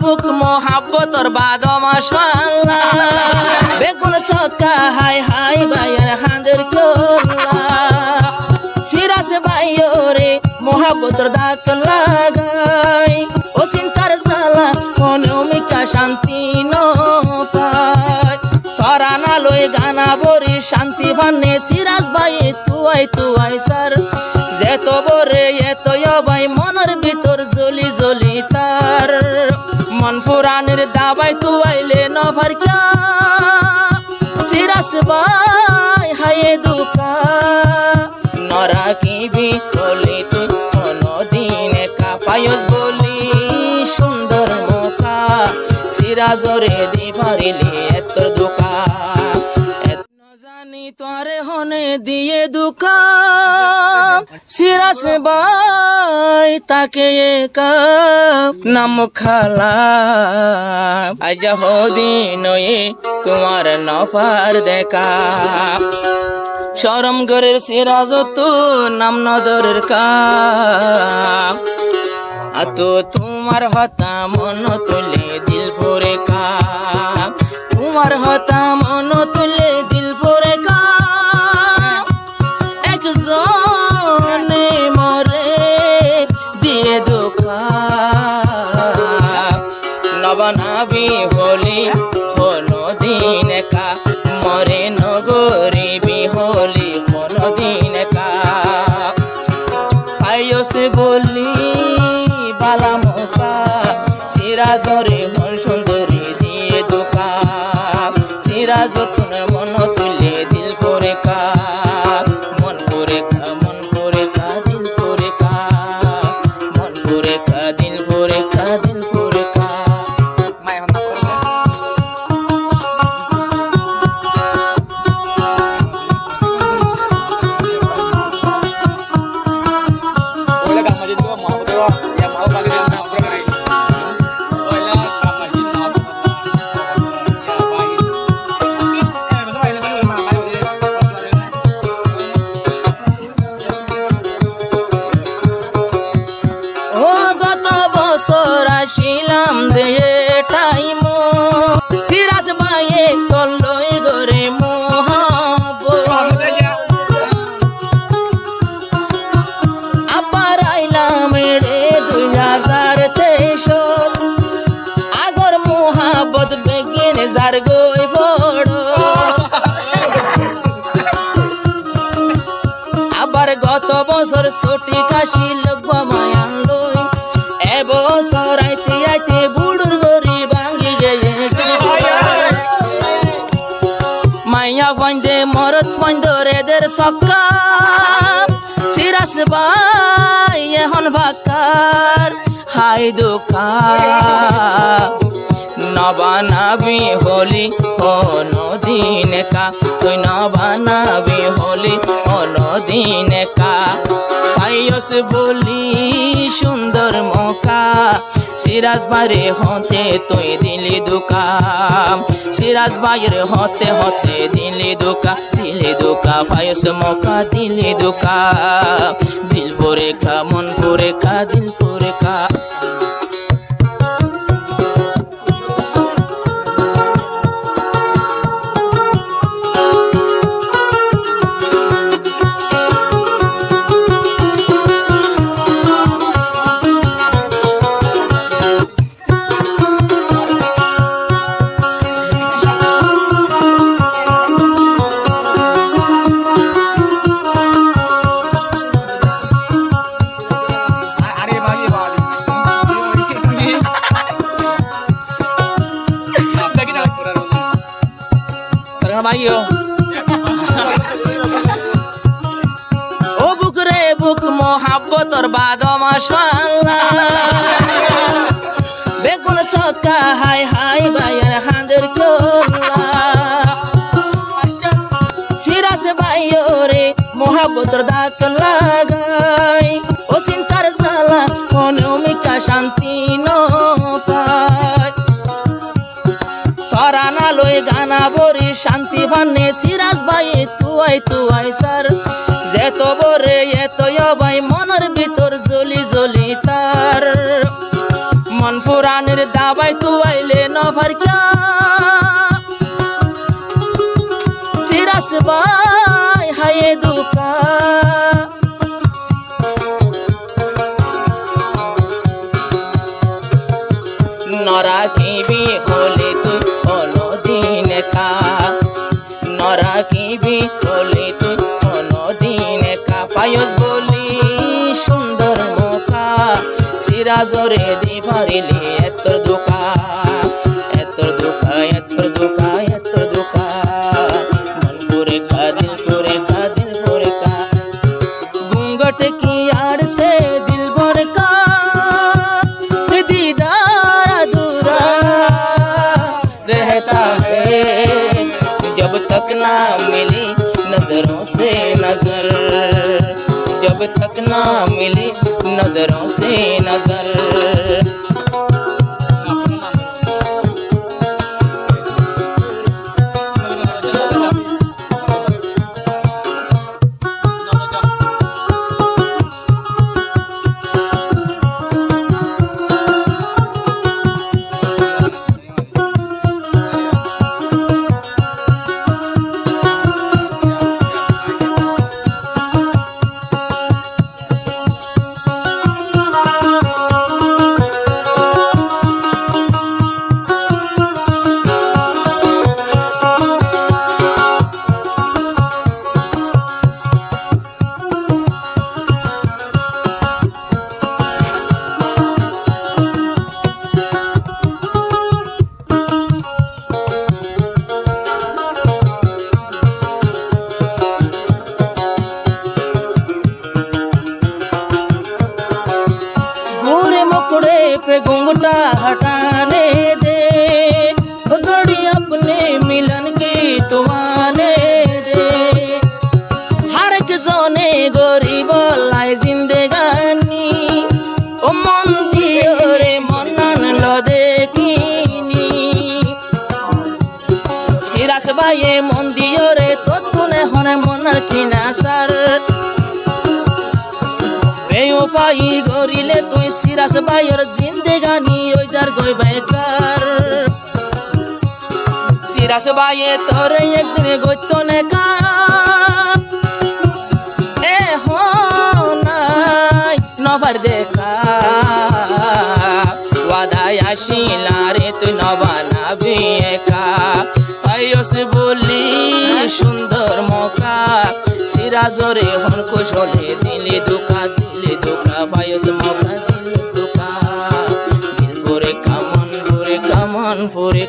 বুক মোহাব্বতর বাদমাশাল্লা বেগুন সক্কা হাই হাই বাইয়ার হাঁদের কোল্লা সিরাজ বাইরে মোহাব্বতর দাক লাগাই ও চিন্তার জ্বালা অনিয়মিকা শান্তি ন পায় তরানা লই গানা বরি শান্তি ভান্নে সিরাজ ভাই তুয়াই সার যেত বরে এত ভাই মনের ভিতর জলি জলি তার মন ফুরানের দাবাই তুয়াইলে নভার কা সিরাজ ভাই হায়ে দুকা নরা কিবি বলি তুই কোনদিন কাফায়স বলি সুন্দর মুখা সিরাজরে দি ফারিলি এত দুকা জানি তোরে হনে দিয়ে দুকা সিরাজ ভাই তাকে নাম খালা আজ হদিন তোমার নফার দেখা শরম গরের সিরাজ তো নাম নদরের কাম আতো তোমার হতা মন তুলে দিল ভরে কাম তোমার হতা মন তুলে দিল ভরে কাম একজনে মরে দিয়ে ধোকা নবনাবি হলি কোনদিন কা মরে নগরিবি হলি কোনদিন কা ফায়স বলি বালা মোকা সিরাজরে মন সুন্দরী দিয়ে দোকা সিরাজ তুন মন তুলে দিল করে কা মন করে কা মন করে কা দিল করে কা মন করে কা দিল করে কা দিল করে কা শিলাম দে টাইম সিরাজ ভাইয়ে কলই গরে মোহাব্বত আবার আইলাম রে 2023 আগর মোহাব্বত বেগিন যার গই বড় আবার গত বছর ছুটি কাশি লগবা মায়া লই এবছর আইতে আইতে বুড়ুর গরি ভাঙ্গি গেয়ে মাইয়া ফাইন্দে মরদ ফাইন্দ রেদের সক্কা সিরাজ ভাই এখন ভাকার হাই দুকা নবানাবি হলি কোনদিন কা তুই নবানাবি হলি কোনদিন কা পাইয়স বলি সুন্দর মোকা সিরাজ ভাইরে হতে তুই দিলি দুকা সিরাজ ভাইয়ের হতে হতে দিলি দুকা পাইয়স মোকা দিলি দুকা দিল ভরে খা মন ভরে খা দিল ভরে খা ভাইও ও বুক রে বুক মোহাব্বতর বাদমাশাল্লা বেগুন সক্কা হাই হাই বাইয়ার হাঁদের কোল্লা সিরাজ বাইরে মোহাব্বতর দাক লাগাই ও চিন্তার জ্বালা অনিয়মিকা শান্তি ন পায় তরানা লই গানা বরি শান্তি ভান্নে সিরাজ ভাই তুয়াই সার যেত বরে এত ভাই মনের ভিতর জলি জলি তার মন ফুরানের দাবাই তুয়াইলে নভার কা সিরাজ ভাই হায়ে দুকা নরাখিবি হলে তুই কোনদিন কা নরাখিবি হলে তুই কোনদিন কা ফায়স বলি সুন্দর মুখা সিরাজরে দি ফারিলি এতর দুকা এতর দুকা এতর দুকা এতর দুকা মন পুরে কা দিল পুরে কা দিল পুরে কা घूंघट की आड़ से दिल भर का दीदार अधूरा रहता है जब तक ना मिली नजरों से नजर जब तक ना मिली नजरों से नजर पे घूंघटा हटाने दे घड़ी अपने मिलन की तुमाने दे हर किसने गरीब लाई जिंदगानी ओ मन दियो रे मनन लो देखिनी सिराज भाई मन दियो रे तो तूने होने मन की नासर बेवफाई गरिले तुई सिराज भाईर जिंदगानी ओई जार गई बेकार सिराज भाई तोर एक दिन गइतो ने का ए हो नाई नबार देखा वादा आशिला रे तुई नबानाबि एका फायस बोली सुंदर मौका सिराजरे हन कुशले दिले दुका फायस मौका दिल दुका दिल भरे कामन भरे